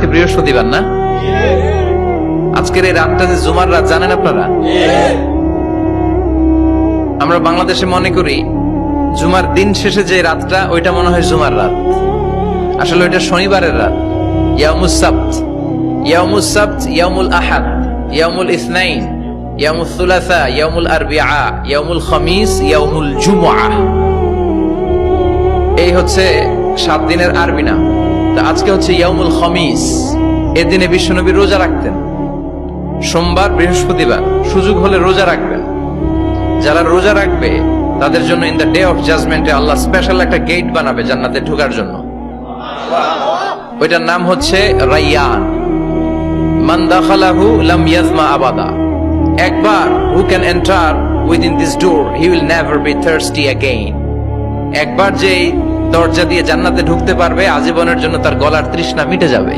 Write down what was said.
আজকে বৃহস্পতিবার না? আজকের এই রাতটা যে জুমার রাত জানেন আপনারা? আমরা বাংলাদেশে মনে করি জুমার দিন শেষে যে রাতটা ওইটা মনে হয় জুমার রাত, আসলে ওইটা শনিবারের রাত। ইয়াউমুস সাবত, ইয়াউমুস সাবত, ইয়াউমুল আহাদ, ইয়াউমুল ইসনাইন, ইয়াউমুল সুলাসা, ইয়াউমুল আরবিআ, ইয়াউমুল খামিস, ইয়াউমুল জুমআ। এই হচ্ছে 7 দিনের আরবি নাম। তা আজকে হচ্ছে ইয়াউমুল খামিস। এর দিনে বিশ্বনবী রোজা রাখতেন। সোমবার, বৃহস্পতিবার সুযোগ হলে রোজা রাখবেন। যারা রোজা রাখবে তাদের জন্য ইন দ্য ডে অফ জাজমেন্টে আল্লাহ স্পেশাল একটা গেট বানাবে জান্নাতে ঢোকার জন্য। ওইটার নাম হচ্ছে রাইয়ান। মান দাখালাহু লাম ইয়াজমা আবাদা। একবার who can enter within this door he will never be thirsty again. একবার যে দরজা দিয়ে জান্নাতে ঢুকতে পারবে আজীবনের জন্য তার গলার তৃষ্ণা মিটে যাবে।